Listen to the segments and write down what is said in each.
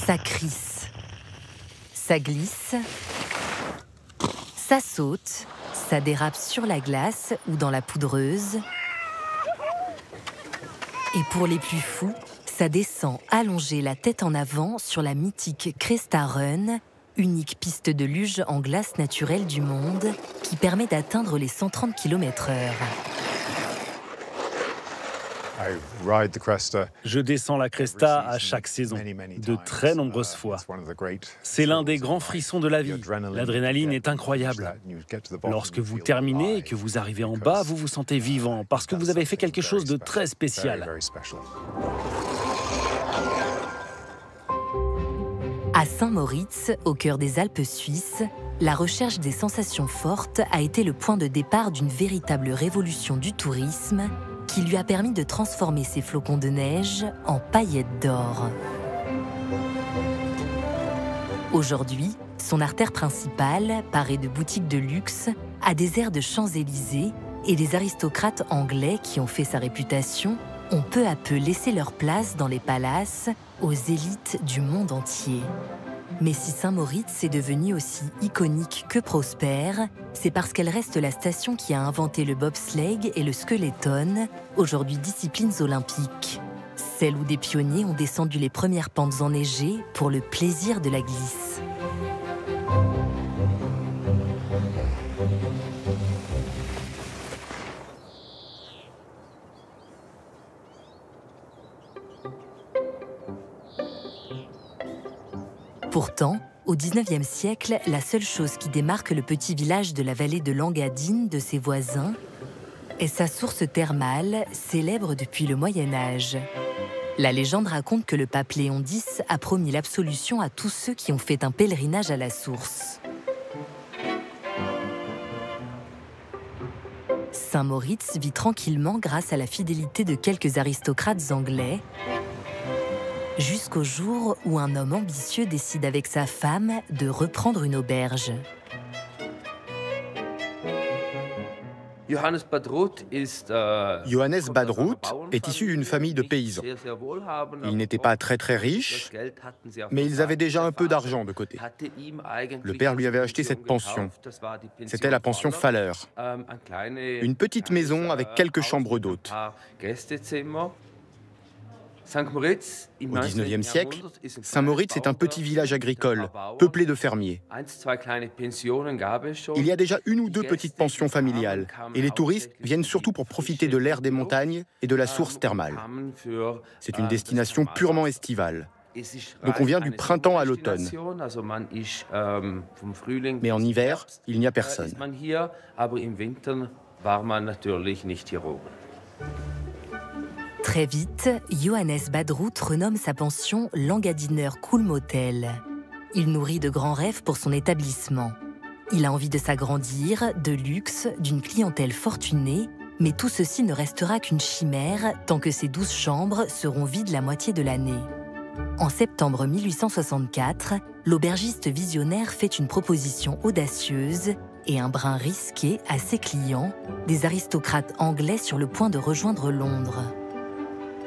Ça crisse, ça glisse, ça saute, ça dérape sur la glace ou dans la poudreuse. Et pour les plus fous, ça descend allongé la tête en avant sur la mythique Cresta Run, unique piste de luge en glace naturelle du monde qui permet d'atteindre les 130 km/h. Je descends la Cresta à chaque saison, de très nombreuses fois. C'est l'un des grands frissons de la vie. L'adrénaline est incroyable. Lorsque vous terminez et que vous arrivez en bas, vous vous sentez vivant parce que vous avez fait quelque chose de très spécial. À Saint-Moritz, au cœur des Alpes suisses, la recherche des sensations fortes a été le point de départ d'une véritable révolution du tourisme qui lui a permis de transformer ses flocons de neige en paillettes d'or. Aujourd'hui, son artère principale, parée de boutiques de luxe, a des airs de Champs-Élysées et les aristocrates anglais qui ont fait sa réputation ont peu à peu laissé leur place dans les palaces aux élites du monde entier. Mais si Saint-Moritz est devenue aussi iconique que prospère, c'est parce qu'elle reste la station qui a inventé le bobsleigh et le skeleton, aujourd'hui disciplines olympiques. Celle où des pionniers ont descendu les premières pentes enneigées pour le plaisir de la glisse. Pourtant, au XIXe siècle, la seule chose qui démarque le petit village de la vallée de l'Engadine de ses voisins est sa source thermale, célèbre depuis le Moyen-Âge. La légende raconte que le pape Léon X a promis l'absolution à tous ceux qui ont fait un pèlerinage à la source. Saint-Moritz vit tranquillement grâce à la fidélité de quelques aristocrates anglais, jusqu'au jour où un homme ambitieux décide avec sa femme de reprendre une auberge. Johannes Badrout est issu d'une famille de paysans. Ils n'étaient pas très riches, mais ils avaient déjà un peu d'argent de côté. Le père lui avait acheté cette pension. C'était la pension Faller. Une petite maison avec quelques chambres d'hôtes. Au XIXe siècle, Saint-Moritz est un petit village agricole, peuplé de fermiers. Il y a déjà une ou deux petites pensions familiales, et les touristes viennent surtout pour profiter de l'air des montagnes et de la source thermale. C'est une destination purement estivale. Donc on vient du printemps à l'automne. Mais en hiver, il n'y a personne. Très vite, Johannes Badrout renomme sa pension l'Engadiner Kulmotel. Il nourrit de grands rêves pour son établissement. Il a envie de s'agrandir, de luxe, d'une clientèle fortunée, mais tout ceci ne restera qu'une chimère tant que ses 12 chambres seront vides la moitié de l'année. En septembre 1864, l'aubergiste visionnaire fait une proposition audacieuse et un brin risqué à ses clients, des aristocrates anglais sur le point de rejoindre Londres.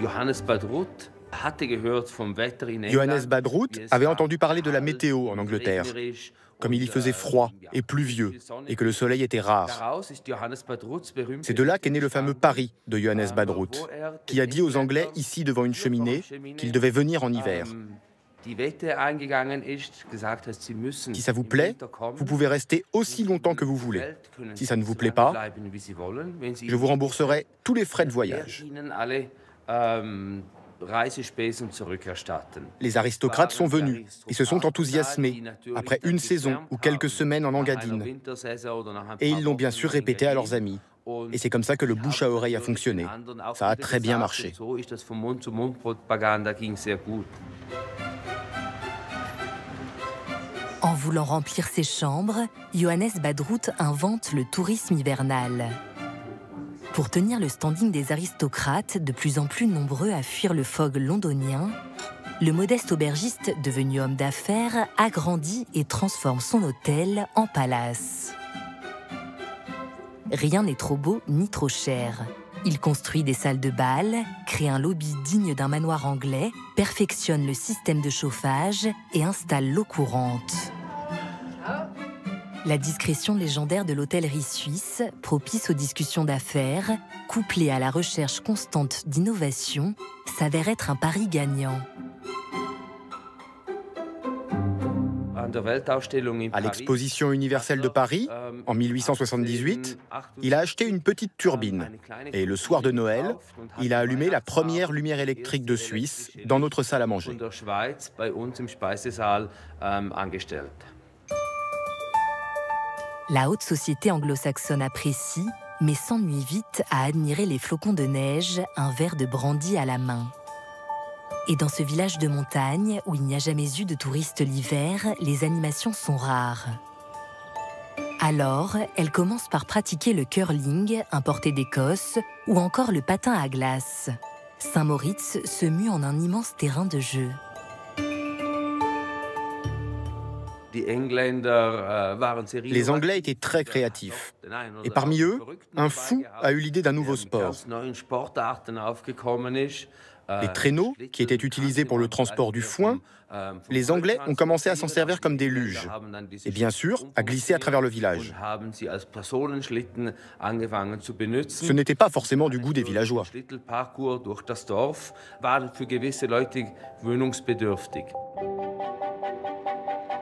Johannes Badrout avait entendu parler de la météo en Angleterre, comme il y faisait froid et pluvieux, et que le soleil était rare. C'est de là qu'est né le fameux pari de Johannes Badrout, qui a dit aux Anglais, ici devant une cheminée, qu'ils devaient venir en hiver. Si ça vous plaît, vous pouvez rester aussi longtemps que vous voulez. Si ça ne vous plaît pas, je vous rembourserai tous les frais de voyage. Les aristocrates sont venus et se sont enthousiasmés après une saison ou quelques semaines en Engadine. Et ils l'ont bien sûr répété à leurs amis. Et c'est comme ça que le bouche à oreille a fonctionné. Ça a très bien marché. En voulant remplir ses chambres, Johannes Badrout invente le tourisme hivernal. Pour tenir le standing des aristocrates, de plus en plus nombreux à fuir le fog londonien, le modeste aubergiste, devenu homme d'affaires, agrandit et transforme son hôtel en palace. Rien n'est trop beau ni trop cher. Il construit des salles de bal, crée un lobby digne d'un manoir anglais, perfectionne le système de chauffage et installe l'eau courante. La discrétion légendaire de l'hôtellerie suisse, propice aux discussions d'affaires, couplée à la recherche constante d'innovation, s'avère être un pari gagnant. À l'exposition universelle de Paris, en 1878, il a acheté une petite turbine. Et le soir de Noël, il a allumé la première lumière électrique de Suisse dans notre salle à manger. La haute société anglo-saxonne apprécie, mais s'ennuie vite à admirer les flocons de neige, un verre de brandy à la main. Et dans ce village de montagne, où il n'y a jamais eu de touristes l'hiver, les animations sont rares. Alors, elle commence par pratiquer le curling, importé d'Écosse, ou encore le patin à glace. Saint-Moritz se mue en un immense terrain de jeu. Les Anglais étaient très créatifs. Et parmi eux, un fou a eu l'idée d'un nouveau sport. Les traîneaux, qui étaient utilisés pour le transport du foin, les Anglais ont commencé à s'en servir comme des luges. Et bien sûr, à glisser à travers le village. Ce n'était pas forcément du goût des villageois.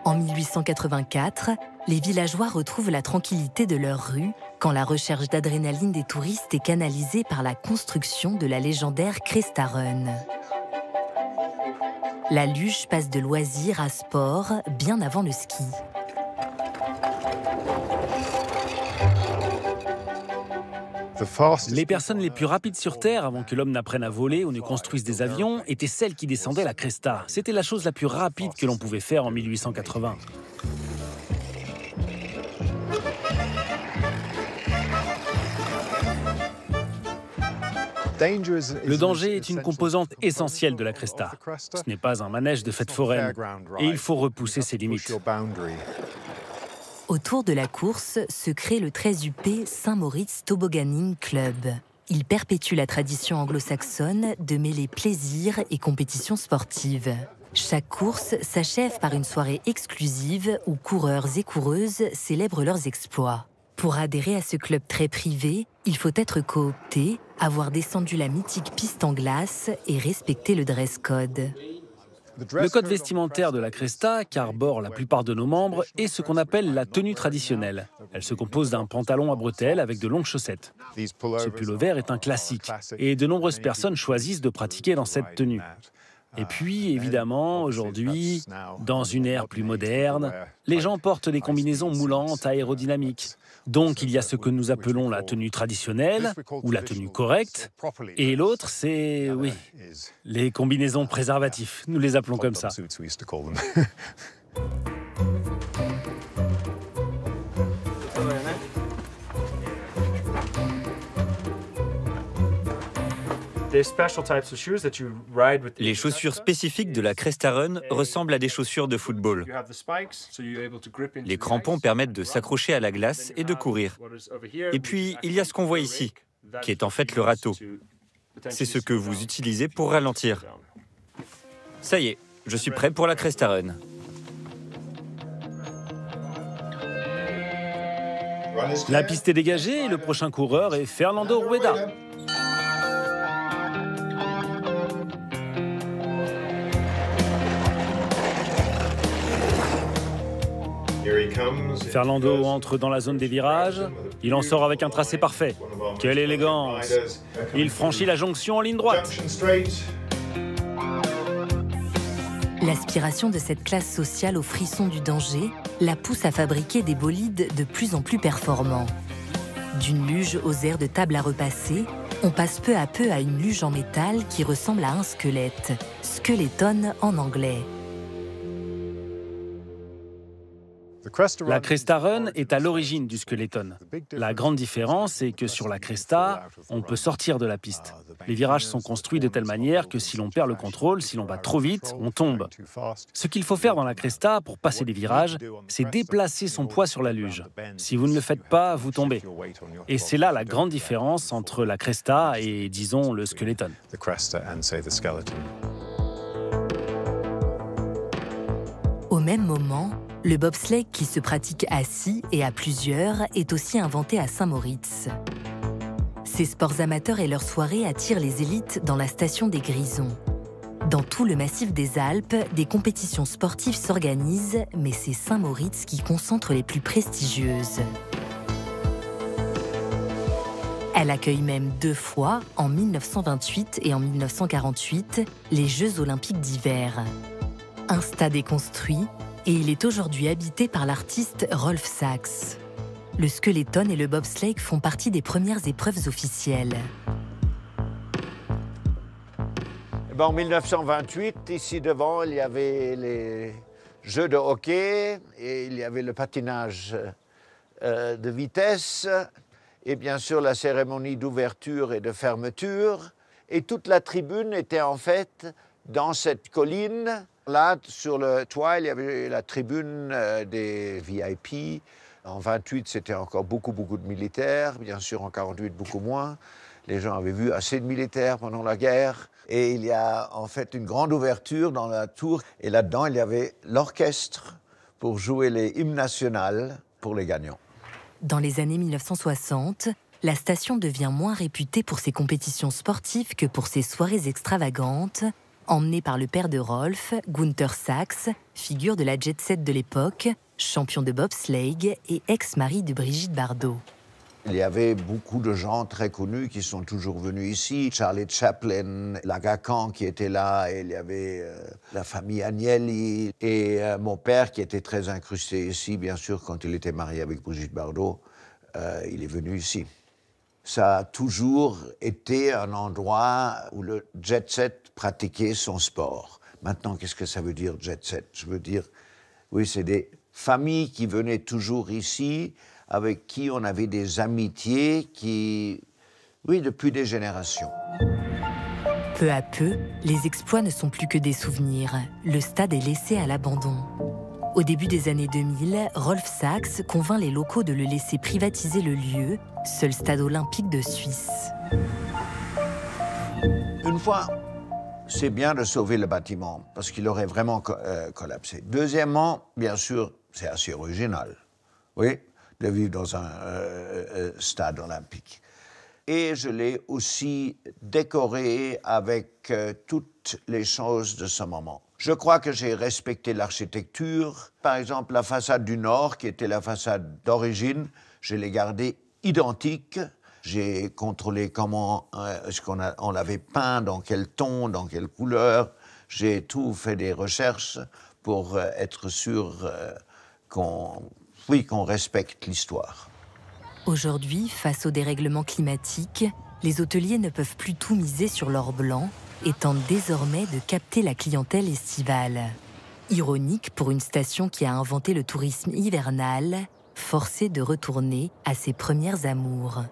En 1884, les villageois retrouvent la tranquillité de leur rue quand la recherche d'adrénaline des touristes est canalisée par la construction de la légendaire Cresta Run. La luge passe de loisir à sport bien avant le ski. Les personnes les plus rapides sur Terre, avant que l'homme n'apprenne à voler ou ne construise des avions, étaient celles qui descendaient la Cresta. C'était la chose la plus rapide que l'on pouvait faire en 1880. Le danger est une composante essentielle de la Cresta. Ce n'est pas un manège de fête foraine, et il faut repousser ses limites. Autour de la course se crée le très huppé Saint-Moritz Tobogganing Club. Il perpétue la tradition anglo-saxonne de mêler plaisir et compétition sportive. Chaque course s'achève par une soirée exclusive où coureurs et coureuses célèbrent leurs exploits. Pour adhérer à ce club très privé, il faut être coopté, avoir descendu la mythique piste en glace et respecter le dress code. Le code vestimentaire de la Cresta, qu'arborent la plupart de nos membres, est ce qu'on appelle la tenue traditionnelle. Elle se compose d'un pantalon à bretelles avec de longues chaussettes. Ce pull vert est un classique et de nombreuses personnes choisissent de pratiquer dans cette tenue. Et puis, évidemment, aujourd'hui, dans une ère plus moderne, les gens portent des combinaisons moulantes aérodynamiques. Donc, il y a ce que nous appelons la tenue traditionnelle, ou la tenue correcte, et l'autre, c'est, oui, les combinaisons préservatifs. Nous les appelons comme ça. Les chaussures spécifiques de la Cresta Run ressemblent à des chaussures de football. Les crampons permettent de s'accrocher à la glace et de courir. Et puis, il y a ce qu'on voit ici, qui est en fait le râteau. C'est ce que vous utilisez pour ralentir. Ça y est, je suis prêt pour la Cresta Run. La piste est dégagée et le prochain coureur est Fernando Rueda. Fernando entre dans la zone des virages. Il en sort avec un tracé parfait. Quelle élégance! Il franchit la jonction en ligne droite. L'aspiration de cette classe sociale au frisson du danger la pousse à fabriquer des bolides de plus en plus performants. D'une luge aux airs de table à repasser, on passe peu à peu à une luge en métal qui ressemble à un squelette, skeleton en anglais. La Cresta Run est à l'origine du Skeleton. La grande différence est que sur la Cresta, on peut sortir de la piste. Les virages sont construits de telle manière que si l'on perd le contrôle, si l'on va trop vite, on tombe. Ce qu'il faut faire dans la Cresta pour passer les virages, c'est déplacer son poids sur la luge. Si vous ne le faites pas, vous tombez. Et c'est là la grande différence entre la Cresta et, disons, le Skeleton. Au même moment, le bobsleigh qui se pratique assis et à plusieurs est aussi inventé à Saint-Moritz. Ces sports amateurs et leurs soirées attirent les élites dans la station des Grisons. Dans tout le massif des Alpes, des compétitions sportives s'organisent, mais c'est Saint-Moritz qui concentre les plus prestigieuses. Elle accueille même 2 fois, en 1928 et en 1948, les Jeux olympiques d'hiver. Un stade est construit et il est aujourd'hui habité par l'artiste Rolf Sachs. Le skeleton et le bobsleigh font partie des premières épreuves officielles. En 1928, ici devant, il y avait les jeux de hockey et il y avait le patinage de vitesse et bien sûr la cérémonie d'ouverture et de fermeture. Et toute la tribune était en fait dans cette colline. Là, sur le toit, il y avait la tribune des VIP. En 28, c'était encore beaucoup de militaires. Bien sûr, en 48, beaucoup moins. Les gens avaient vu assez de militaires pendant la guerre. Et il y a en fait une grande ouverture dans la tour. Et là-dedans, il y avait l'orchestre pour jouer les hymnes nationaux pour les gagnants. Dans les années 1960, la station devient moins réputée pour ses compétitions sportives que pour ses soirées extravagantes, emmené par le père de Rolf, Gunther Sachs, figure de la jet-set de l'époque, champion de bobsleigh et ex-mari de Brigitte Bardot. Il y avait beaucoup de gens très connus qui sont toujours venus ici. Charlie Chaplin, Laga Khan qui était là, et il y avait la famille Agnelli, et mon père qui était très incrusté ici, bien sûr, quand il était marié avec Brigitte Bardot, il est venu ici. Ça a toujours été un endroit où le jet-set pratiquait son sport. Maintenant, qu'est-ce que ça veut dire, jet-set? Je veux dire, oui, c'est des familles qui venaient toujours ici, avec qui on avait des amitiés oui, depuis des générations. Peu à peu, les exploits ne sont plus que des souvenirs. Le stade est laissé à l'abandon. Au début des années 2000, Rolf Sachs convainc les locaux de le laisser privatiser le lieu, seul stade olympique de Suisse. Une fois, c'est bien de sauver le bâtiment, parce qu'il aurait vraiment collapsé. Deuxièmement, bien sûr, c'est assez original, oui, de vivre dans un stade olympique. Et je l'ai aussi décoré avec toutes les choses de ce moment. Je crois que j'ai respecté l'architecture. Par exemple, la façade du Nord, qui était la façade d'origine, je l'ai gardée identique. J'ai contrôlé comment est-ce qu'on l'avait peint, dans quel ton, dans quelle couleur. J'ai tout fait des recherches pour être sûr qu'on respecte l'histoire. Aujourd'hui, face au dérèglement climatique, les hôteliers ne peuvent plus tout miser sur l'or blanc et tentent désormais de capter la clientèle estivale. Ironique pour une station qui a inventé le tourisme hivernal, forcée de retourner à ses premières amours.